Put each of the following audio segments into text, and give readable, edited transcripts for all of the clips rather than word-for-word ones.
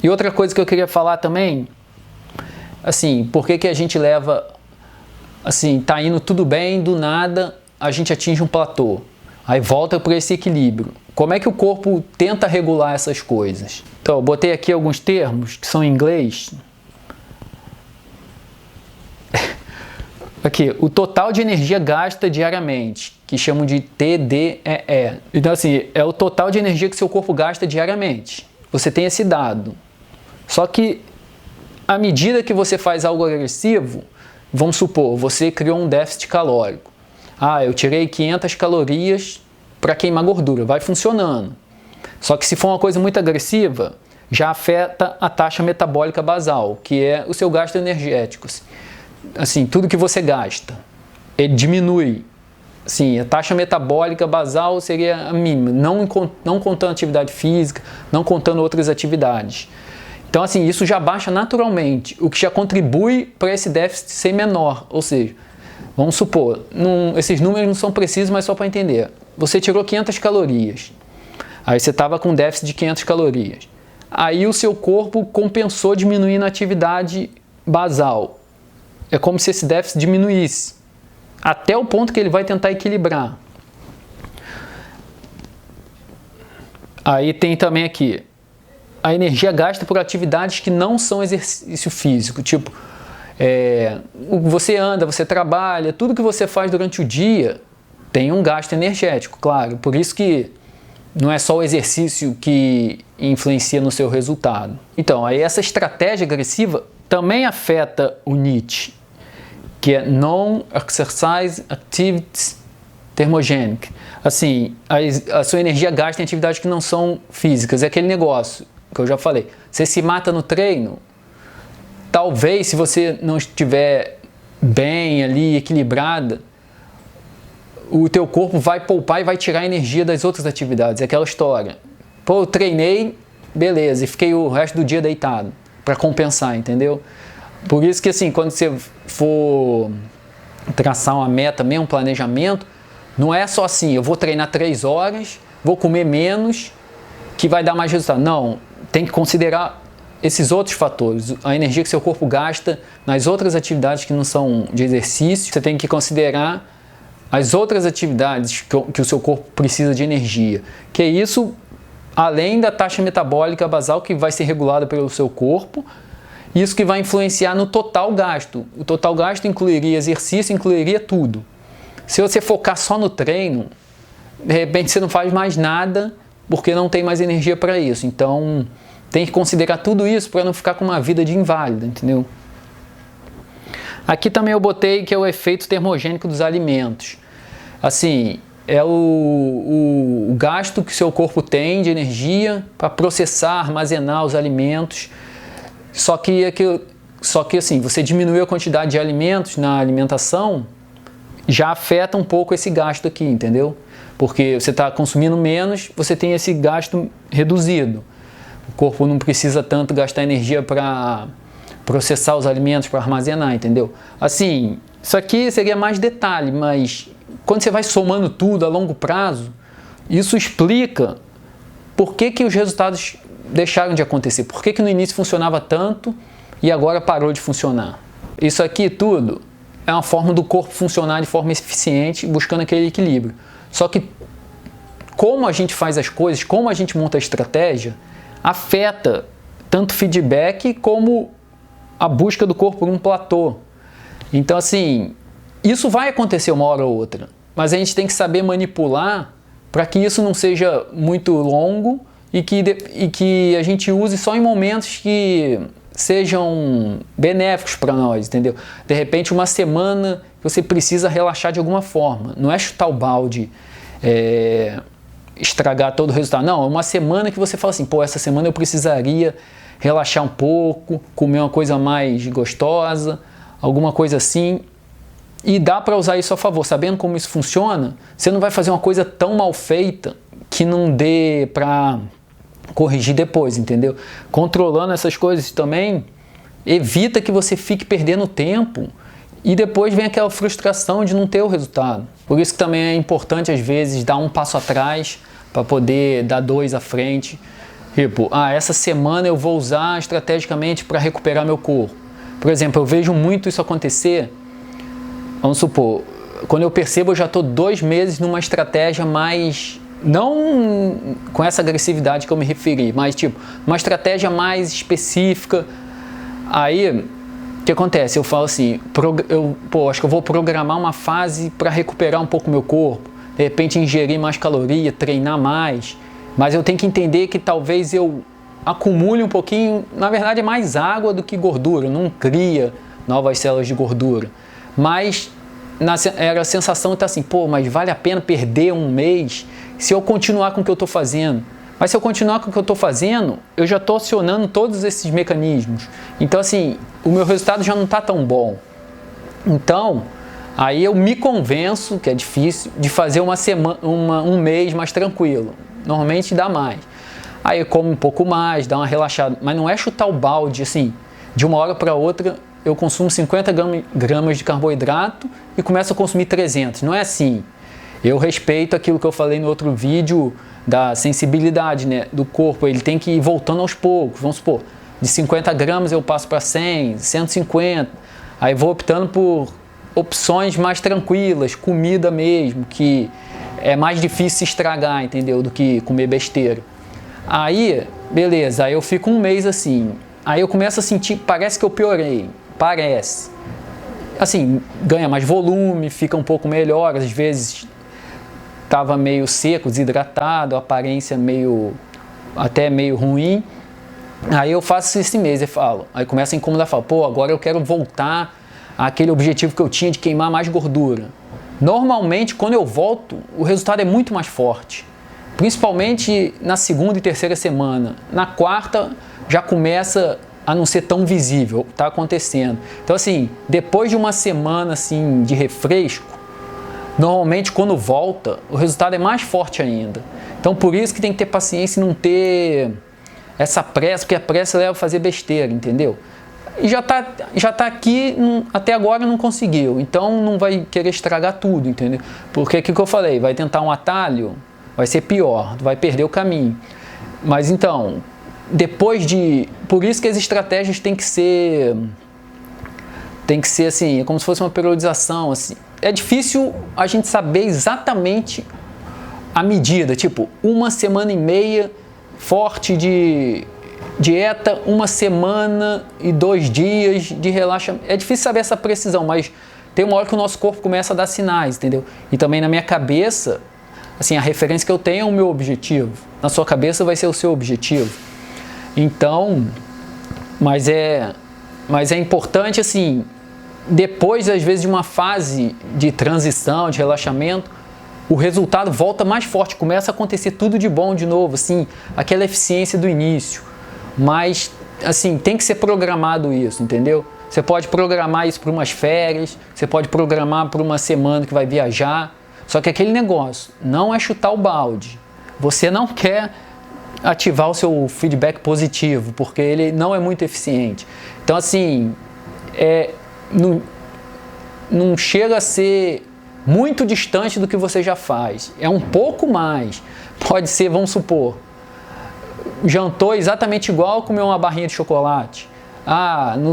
E outra coisa que eu queria falar também, assim, por que a gente leva, assim, tá indo tudo bem, do nada a gente atinge um platô, aí volta para esse equilíbrio. Como é que o corpo tenta regular essas coisas? Então, eu botei aqui alguns termos que são em inglês. Aqui, o total de energia gasta diariamente, que chamam de TDEE. Então, assim, é o total de energia que seu corpo gasta diariamente. Você tem esse dado. Só que, à medida que você faz algo agressivo, vamos supor, você criou um déficit calórico. Ah, eu tirei 500 calorias para queimar gordura. Vai funcionando. Só que se for uma coisa muito agressiva, já afeta a taxa metabólica basal, que é o seu gasto energético. Assim, tudo que você gasta, ele diminui. Assim, a taxa metabólica basal seria a mínima, não contando atividade física, não contando outras atividades. Então, assim, isso já baixa naturalmente, o que já contribui para esse déficit ser menor. Ou seja, vamos supor, esses números não são precisos, mas só para entender. Você tirou 500 calorias, aí você estava com déficit de 500 calorias. Aí o seu corpo compensou diminuindo a atividade basal. É como se esse déficit diminuísse, até o ponto que ele vai tentar equilibrar. Aí tem também aqui, a energia gasta por atividades que não são exercício físico, tipo, você anda, você trabalha, tudo que você faz durante o dia tem um gasto energético, claro. Por isso que não é só o exercício que influencia no seu resultado. Então, aí essa estratégia agressiva também afeta o NEAT, que é Non-Exercise Activity Thermogenic. Assim, a sua energia gasta em atividades que não são físicas. É aquele negócio que eu já falei. Você se mata no treino, talvez se você não estiver bem ali, equilibrada, o teu corpo vai poupar e vai tirar a energia das outras atividades. É aquela história. Pô, eu treinei, beleza, e fiquei o resto do dia deitado para compensar, entendeu? Por isso que, assim, quando você for traçar uma meta mesmo, um planejamento, não é só assim, eu vou treinar 3 horas, vou comer menos, que vai dar mais resultado. Não, tem que considerar esses outros fatores, a energia que seu corpo gasta nas outras atividades que não são de exercício. Você tem que considerar as outras atividades que o seu corpo precisa de energia, que é isso, além da taxa metabólica basal que vai ser regulada pelo seu corpo. Isso que vai influenciar no total gasto. O total gasto incluiria exercício, incluiria tudo. Se você focar só no treino, de repente você não faz mais nada porque não tem mais energia para isso. Então, tem que considerar tudo isso para não ficar com uma vida de inválido, entendeu? Aqui também eu botei que é o efeito termogênico dos alimentos. Assim, é o gasto que o seu corpo tem de energia para processar, armazenar os alimentos. Só que assim, você diminuiu a quantidade de alimentos na alimentação, já afeta um pouco esse gasto aqui, entendeu? Porque você está consumindo menos, você tem esse gasto reduzido. O corpo não precisa tanto gastar energia para processar os alimentos, para armazenar, entendeu? Assim, isso aqui seria mais detalhe, mas quando você vai somando tudo a longo prazo, isso explica por que os resultados deixaram de acontecer. Por que no início funcionava tanto e agora parou de funcionar? Isso aqui tudo é uma forma do corpo funcionar de forma eficiente, buscando aquele equilíbrio. Só que como a gente faz as coisas, como a gente monta a estratégia, afeta tanto o feedback como a busca do corpo por um platô. Então, assim, isso vai acontecer uma hora ou outra, mas a gente tem que saber manipular para que isso não seja muito longo e que a gente use só em momentos que sejam benéficos para nós, entendeu? De repente, uma semana que você precisa relaxar de alguma forma. Não é chutar o balde, estragar todo o resultado. Não, é uma semana que você fala assim, pô, essa semana eu precisaria relaxar um pouco, comer uma coisa mais gostosa, alguma coisa assim. E dá para usar isso a favor. Sabendo como isso funciona, você não vai fazer uma coisa tão mal feita que não dê para corrigir depois, entendeu? Controlando essas coisas também, evita que você fique perdendo tempo e depois vem aquela frustração de não ter o resultado. Por isso que também é importante, às vezes, dar um passo atrás para poder dar 2 à frente. Tipo, essa semana eu vou usar estrategicamente para recuperar meu corpo. Por exemplo, eu vejo muito isso acontecer, vamos supor, quando eu percebo eu já estou 2 meses numa estratégia mais, não com essa agressividade que eu me referi, mas tipo, uma estratégia mais específica. Aí, o que acontece? Eu falo assim, acho que eu vou programar uma fase para recuperar um pouco meu corpo, de repente ingerir mais caloria, treinar mais, mas eu tenho que entender que talvez eu acumule um pouquinho, na verdade é mais água do que gordura, não cria novas células de gordura, mas era a sensação de estar assim, mas vale a pena perder 1 mês se eu continuar com o que eu estou fazendo. Mas se eu continuar com o que eu estou fazendo, eu já estou acionando todos esses mecanismos. Então assim, o meu resultado já não está tão bom. Então, aí eu me convenço, que é difícil, de fazer uma semana, 1 mês mais tranquilo. Normalmente dá mais. Aí eu como um pouco mais, dá uma relaxada. Mas não é chutar o balde, assim, de uma hora para outra eu consumo 50 gramas de carboidrato e começo a consumir 300. Não é assim. Eu respeito aquilo que eu falei no outro vídeo da sensibilidade, né, do corpo. Ele tem que ir voltando aos poucos. Vamos supor, de 50 gramas eu passo para 100, 150. Aí vou optando por opções mais tranquilas, comida mesmo, que é mais difícil se estragar, entendeu? Do que comer besteira. Aí, beleza, aí eu fico 1 mês assim. Aí eu começo a sentir, parece que eu piorei. Parece. Assim, ganha mais volume, fica um pouco melhor. Às vezes estava meio seco, desidratado, aparência até meio ruim. Aí eu faço esse mês e falo. Aí começa a incomodar, falo, agora eu quero voltar àquele objetivo que eu tinha de queimar mais gordura. Normalmente, quando eu volto, o resultado é muito mais forte. Principalmente na 2ª e 3ª semana. Na 4ª já começa a não ser tão visível, está acontecendo. Então assim, depois de uma semana assim de refresco, normalmente quando volta, o resultado é mais forte ainda. Então por isso que tem que ter paciência e não ter essa pressa, porque a pressa leva a fazer besteira, entendeu? E já tá aqui, até agora não conseguiu, então não vai querer estragar tudo, entendeu? Porque o que eu falei, vai tentar um atalho, vai ser pior, vai perder o caminho. Mas então, por isso que as estratégias têm que ser assim, é como se fosse uma periodização, assim. É difícil a gente saber exatamente a medida, tipo, 1 semana e meia forte de dieta, 1 semana e 2 dias de relaxamento. É difícil saber essa precisão, mas tem uma hora que o nosso corpo começa a dar sinais, entendeu? E também na minha cabeça, assim, a referência que eu tenho é o meu objetivo. Na sua cabeça vai ser o seu objetivo. Então, mas é importante, assim, depois, às vezes, de uma fase de transição, de relaxamento, o resultado volta mais forte, começa a acontecer tudo de bom de novo, assim, aquela eficiência do início. Mas, assim, tem que ser programado isso, entendeu? Você pode programar isso para umas férias, você pode programar para uma semana que vai viajar, só que aquele negócio não é chutar o balde. Você não quer ativar o seu feedback positivo, porque ele não é muito eficiente. Então, assim, não chega a ser muito distante do que você já faz. É um pouco mais. Pode ser, vamos supor, jantou exatamente igual, comeu uma barrinha de chocolate.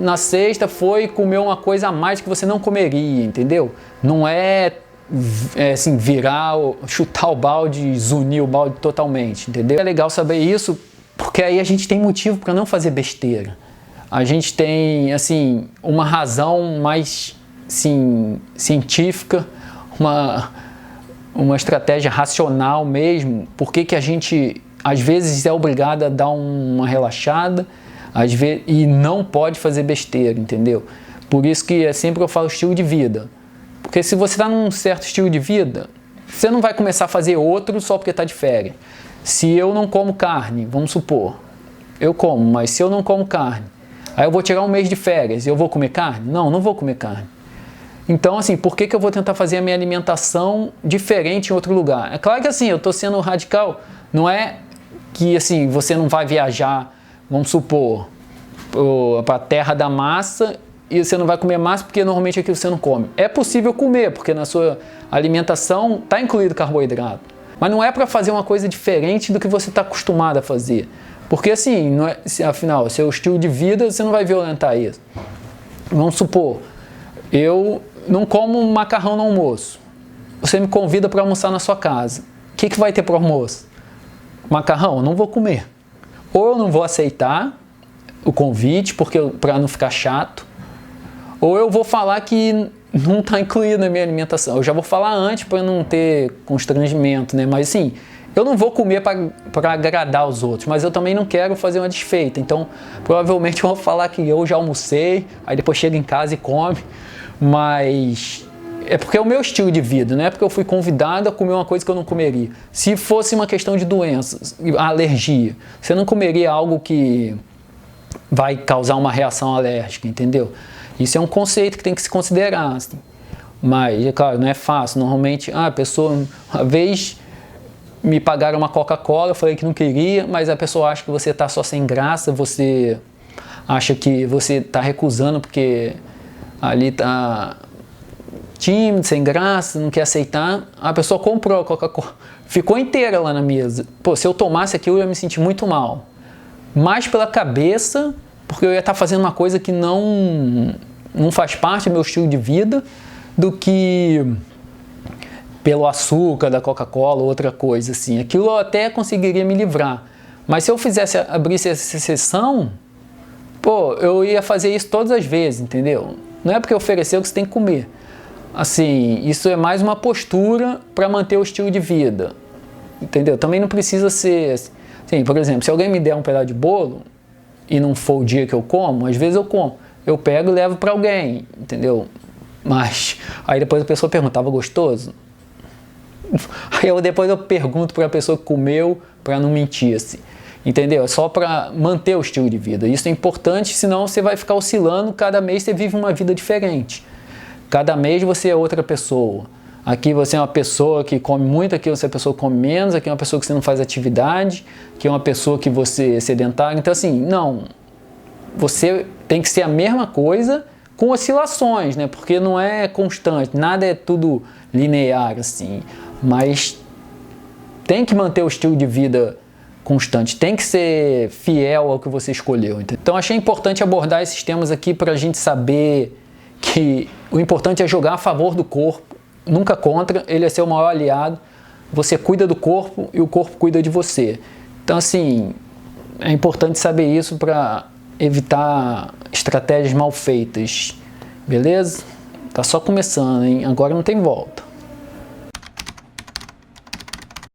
Na sexta foi comer uma coisa a mais que você não comeria, entendeu? Não é assim, chutar o balde, zunir o balde totalmente, entendeu? É legal saber isso, porque aí a gente tem motivo para não fazer besteira. A gente tem, assim, uma razão mais, assim, científica, uma estratégia racional mesmo, por que a gente, às vezes, é obrigado a dar uma relaxada, às vezes, e não pode fazer besteira, entendeu? Por isso que é sempre eu falo estilo de vida. Porque se você está num certo estilo de vida, você não vai começar a fazer outro só porque está de férias. Se eu não como carne, vamos supor, eu como, mas se eu não como carne, aí eu vou tirar 1 mês de férias e eu vou comer carne? Não vou comer carne. Então, assim, por que eu vou tentar fazer a minha alimentação diferente em outro lugar? É claro que, assim, eu estou sendo radical. Não é que, assim, você não vai viajar, vamos supor, para a terra da massa e você não vai comer massa porque normalmente aquilo você não come. É possível comer, porque na sua alimentação está incluído carboidrato. Mas não é para fazer uma coisa diferente do que você está acostumado a fazer. Porque assim, não é, afinal, seu estilo de vida, você não vai violentar isso. Vamos supor, eu não como macarrão no almoço. Você me convida para almoçar na sua casa. O que vai ter para o almoço? Macarrão? Eu não vou comer. Ou eu não vou aceitar o convite, para não ficar chato, ou eu vou falar que não está incluído na minha alimentação. Eu já vou falar antes para não ter constrangimento, né? Mas assim, eu não vou comer para agradar os outros, mas eu também não quero fazer uma desfeita. Então, provavelmente eu vou falar que eu já almocei, aí depois chega em casa e come, mas é porque é o meu estilo de vida, não é porque eu fui convidado a comer uma coisa que eu não comeria. Se fosse uma questão de doenças, alergia, você não comeria algo que vai causar uma reação alérgica, entendeu? Isso é um conceito que tem que se considerar, assim. Mas, é claro, não é fácil. Normalmente, a pessoa, uma vez me pagaram uma Coca-Cola, eu falei que não queria, mas a pessoa acha que você está só sem graça, você acha que você está recusando porque ali está tímido, sem graça, não quer aceitar. A pessoa comprou a Coca-Cola, ficou inteira lá na mesa. Pô, se eu tomasse aquilo, eu ia me sentir muito mal. Mais pela cabeça, porque eu ia estar fazendo uma coisa que não faz parte do meu estilo de vida, do que pelo açúcar da Coca-Cola ou outra coisa assim. Aquilo eu até conseguiria me livrar. Mas se eu abrisse essa exceção, pô, eu ia fazer isso todas as vezes, entendeu? Não é porque ofereceu que você tem que comer. Assim, isso é mais uma postura para manter o estilo de vida, entendeu? Também não precisa ser... Assim, por exemplo, se alguém me der um pedaço de bolo e não for o dia que eu como, às vezes eu como. Eu pego e levo para alguém, entendeu? Mas aí depois a pessoa pergunta, estava gostoso? Aí depois eu pergunto para a pessoa que comeu, para não mentir, assim. Entendeu? É só para manter o estilo de vida. Isso é importante, senão você vai ficar oscilando, cada mês você vive uma vida diferente. Cada mês você é outra pessoa. Aqui você é uma pessoa que come muito, aqui você é uma pessoa que come menos, aqui é uma pessoa que você não faz atividade, aqui é uma pessoa que você é sedentário. Então assim, não. Você tem que ser a mesma coisa com oscilações, né? Porque não é constante, nada é tudo linear assim. Mas tem que manter o estilo de vida constante, tem que ser fiel ao que você escolheu. Então achei importante abordar esses temas aqui para a gente saber que o importante é jogar a favor do corpo, nunca contra, ele é seu maior aliado, você cuida do corpo e o corpo cuida de você. Então assim, é importante saber isso para evitar estratégias mal feitas, beleza? Tá só começando, hein? Agora não tem volta.